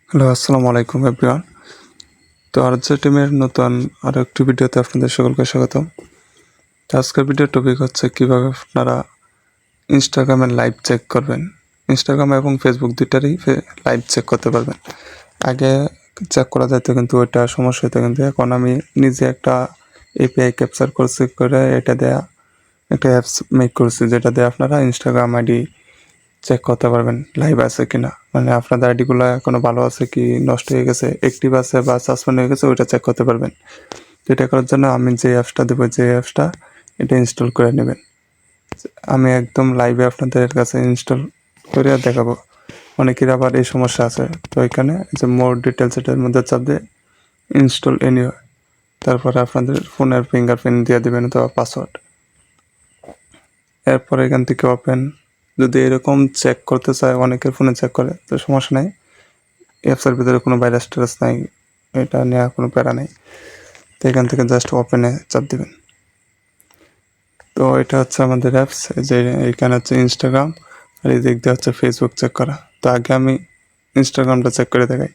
Hello, আসসালামু আলাইকুম everyone. তো আরজে টিমের নতুন আরও একটি ভিডিওতে আপনাদের সকলকে স্বাগতম। তো আজকের ভিডিওর টপিক হচ্ছে কীভাবে আপনারা ইনস্টাগ্রামের লাইভ চেক করবেন। ইনস্টাগ্রাম এবং ফেসবুক দুইটারই লাইভ চেক করতে পারবেন। আগে চেক করা যেত কিন্তু ওইটা সমস্যা হতো, কিন্তু এখন আমি নিজে একটা এপিআই ক্যাপচার করছি, করে এটা দেয়া একটা অ্যাপস মেক করছি, যেটা দিয়ে আপনারা ইনস্টাগ্রাম আইডি চেক করতে পারবেন লাইভ আছে কিনা, মানে আপনাদের আইডিগুলো এখনো ভালো আছে কি নষ্ট হয়ে গেছে, অ্যাক্টিভ আছে বা সাসপেন্ড হয়ে গেছে, ওইটা চেক করতে পারবেন। তো এটা করার জন্য আমি যে অ্যাপসটা দেবো, যে অ্যাপসটা এটা ইনস্টল করে নেবেন। আমি একদম লাইভে আপনাদের কাছে ইনস্টল করে দেখাবো। অনেকের আবার এই সমস্যা আছে, তো এখানে যে মোর ডিটেলস এটার মধ্যে চাপ দিয়ে ইনস্টল এনিওয়ে, তারপরে আপনাদের ফোনের ফিঙ্গারপ্রিন্ট দিয়ে দেবেন অথবা পাসওয়ার্ড। এরপর এখান থেকে ওপেন, যদি এরকম চেক করতে চায়, অনেকের ফোনে চেক করে, তো সমস্যা নেই, অ্যাপসের ভিতরে কোনো ভাইরাস টাইরাস নাই, এটা নেওয়া কোনো প্যারা নেই। তো এখান থেকে জাস্ট ওপেনে চাপ দেবেন। তো এটা হচ্ছে আমাদের অ্যাপস, যে এখানে হচ্ছে ইনস্টাগ্রাম আর এই দিক দিয়ে হচ্ছে ফেসবুক চেক করা। তো আগে আমি ইনস্টাগ্রামটা চেক করে দেখাই।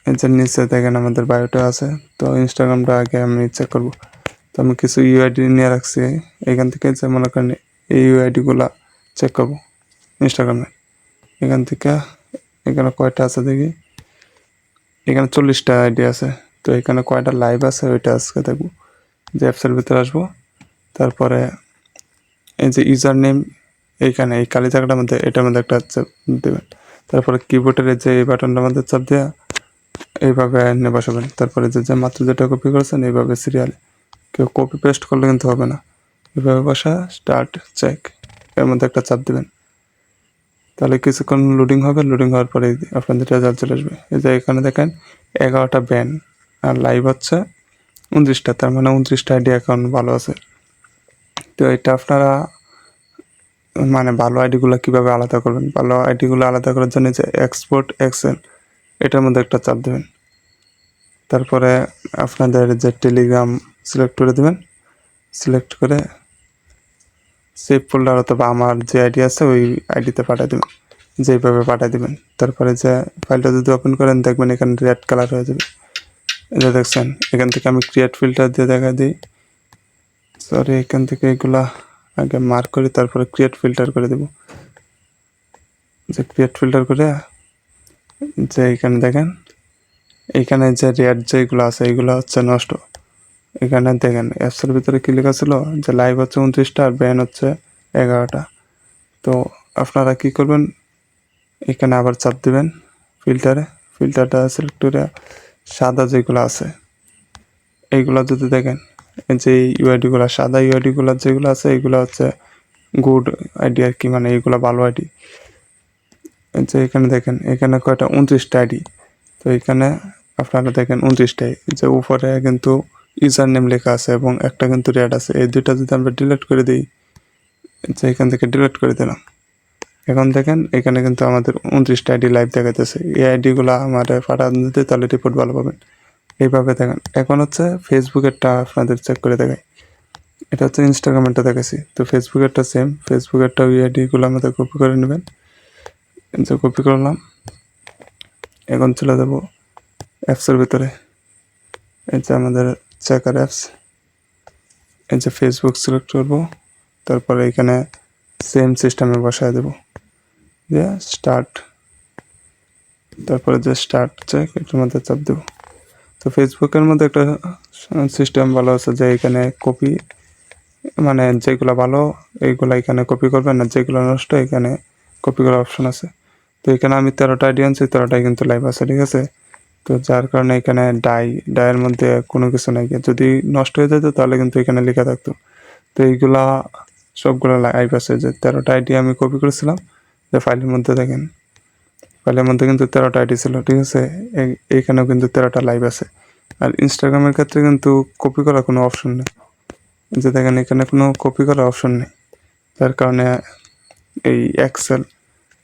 এই যে নিচে দেখেন আমাদের বায়োটা আছে, তো ইনস্টাগ্রামটা আগে আমি চেক করব। তো আমি কিছু ইউআইডি নিয়ে রাখছি, এখান থেকে যে মনে করেন এই ইউআইডিগুলো চেক করবো ইনস্টাগ্রামে। এখান থেকে এখানে কয়টা আছে দেখি, এখানে 40টা আইডি আছে। তো এখানে কয়টা লাইভ আছে ওইটা আজকে দেখবো। যে অ্যাপসের ভিতরে আসবো, তারপরে এই যে ইউজার নেম, এইখানে এই কালি জায়গাটার মধ্যে এটার মধ্যে একটা চাপ দেবেন। তারপরে কিবোর্ডের যে এই বাটনটার মধ্যে চাপ দেওয়া এইভাবে এনে বসাবেন। তারপরে যে মাত্র যেটা কপি করেছেন এইভাবে সিরিয়ালে, কেউ কপি পেস্ট করলে কিন্তু হবে না, এইভাবে বসা স্টার্ট চেক, এর মধ্যে একটা চাপ দেবেন। তাহলে কিছুক্ষণ লোডিং হবে, লোডিং হওয়ার পরে আপনাদের রেজাল্ট চলে আসবে। এই যে এখানে দেখেন 11টা ব্যান আর লাইভ হচ্ছে 29টা, তার মানে 29টা আইডি অ্যাকাউন্ট ভালো আছে। তো এটা আপনারা মানে ভালো আইডিগুলো কীভাবে আলাদা করবেন, ভালো আইডিগুলো আলাদা করার জন্য যে এক্সপোর্ট এক্সেল এটার মধ্যে একটা চাপ দেবেন। তারপরে আপনাদের যে টেলিগ্রাম সিলেক্ট করে দেবেন, সিলেক্ট করে সেভ ফোল্ডার অথবা আমার যে আইডি আছে ওই আইডিতে পাঠিয়ে দেবেন, যেইভাবে পাঠিয়ে দেবেন। তারপরে যে ফাইলটা যদি ওপেন করেন দেখবেন এখানে রেড কালার হয়ে যাবে, এটা দেখছেন। এখান থেকে আমি ক্রিয়েট ফিল্টার দিয়ে দেখা দিই, সরি এখান থেকে এগুলা আগে মার্ক করি, তারপরে ক্রিয়েট ফিল্টার করে দেব। যে ক্রিয়েট ফিল্টার করে যে এখানে দেখেন, এইখানে যে রেড যেগুলো আছে এইগুলো হচ্ছে নষ্ট। এখানে দেখেন অ্যাপসের ভিতরে কি লেখা ছিল যে লাইভ হচ্ছে 29টা আর ব্যান হচ্ছে 11টা। তো আপনারা কি করবেন, এখানে আবার চাপ দেবেন ফিল্টারে, ফিল্টারটা সিলেক্ট করে সাদা যেগুলো আছে এইগুলো যদি দেখেন, যে ইউআইডিগুলো সাদা ইউআইডিগুলো যেগুলো আছে এইগুলো হচ্ছে গুড আইডি আর কি, মানে এইগুলো ভালো আইডি। যে এখানে দেখেন এখানে কয়টা 29টা আইডি, তো এখানে আপনারা দেখেন 29টাই, যে উপরে কিন্তু ইউজার নেম লেখা আছে এবং একটা কিন্তু রেড আছে। এই দুইটা যদি আমরা ডিলিট করে দিই, যে এখান থেকে ডিলিট করে দিলাম, এখন দেখেন এখানে কিন্তু আমাদের 29টা আইডি লাইভ দেখাতেছে। এই আইডিগুলো আমার পাঠান দিতে, তাহলে রিপোর্ট ভালো পাবেন। এইভাবে দেখেন। এখন হচ্ছে ফেসবুকেরটা আপনাদের চেক করে দেখাই। এটা হচ্ছে ইনস্টাগ্রামেরটা দেখাচ্ছি, তো ফেসবুকেরটা সেম, ফেসবুকেরটা ওই আইডিগুলো আমাদের কপি করে নেবেন। যে কপি করলাম, এখন চলে যাবো অ্যাপসের ভিতরে। এই যে আমাদের চেকার অ্যাপস, এই যে ফেসবুক সিলেক্ট করবো, তারপরে এখানে সেম সিস্টেমে বসায় দেবো, যে স্টার্ট, তারপরে যে স্টার্ট চেক এটার মধ্যে চাপ দেবো। তো ফেসবুকের মধ্যে একটা সিস্টেম ভালো আছে, যে এখানে কপি, মানে যেগুলো ভালো এইগুলো এখানে কপি করবেন, না যেগুলো নষ্ট এখানে কপি করার অপশন আছে। তো এখানে আমি 13টা আইডি আনছি, 13টাই কিন্তু লাইভ আছে, ঠিক আছে। তো যার কারণে এখানে ডাইয়ের মধ্যে কোনো কিছু নাই, যদি নষ্ট হয়ে যেত তাহলে কিন্তু এখানে লেখা থাকতো। তো এইগুলা সবগুলো লাইভ আছে, যে 13টা আইডি আমি কপি করেছিলাম, যে ফাইলের মধ্যে দেখেন, ফাইলের মধ্যে কিন্তু 13টা আইডি ছিল, ঠিক আছে। এইখানেও কিন্তু 13টা লাইভ আছে। আর ইনস্টাগ্রামের ক্ষেত্রে কিন্তু কপি করার কোনো অপশন নেই, যে দেখেন এখানে কোনো কপি করার অপশন নেই, যার কারণে এই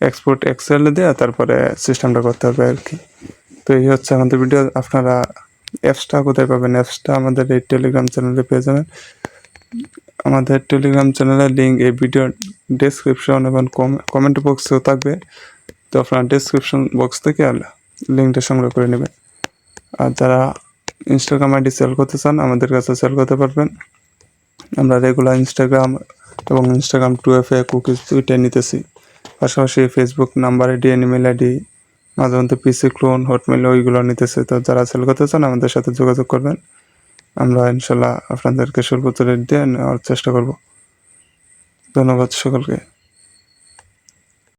এক্সপোর্ট এক্সেলে দেওয়া তারপরে সিস্টেমটা করতে হবে আর কি। তো এই হচ্ছে আমাদের ভিডিও। আপনারা অ্যাপসটা কোথায় পাবেন, অ্যাপসটা আমাদের এই টেলিগ্রাম চ্যানেলে পেয়ে যাবেন। আমাদের টেলিগ্রাম চ্যানেলের লিঙ্ক এই ভিডিওর ডেসক্রিপশন এবং কমেন্ট বক্সেও থাকবে। তো আপনারা ডেসক্রিপশন বক্স থেকে লিঙ্কটা সংগ্রহ করে নেবেন। আর যারা ইনস্টাগ্রাম আইডি সেল করতে চান আমাদের কাছে সেল করতে পারবেন। আমরা রেগুলার ইনস্টাগ্রাম এবং ইনস্টাগ্রাম 2FA কুকিজ দুইটাই নিতেছি, পাশাপাশি Facebook number ID, email ID, মাঝে মধ্যে পিসি ক্লোন, হটমেল ওইগুলো নিতেছে। তো যারা সেল করতে চান আমাদের সাথে যোগাযোগ করবেন, আমরা ইনশাল্লাহ আপনাদেরকে সর্বোচ্চ রেট দিয়ে নেওয়ার চেষ্টা করব। ধন্যবাদ সকলকে।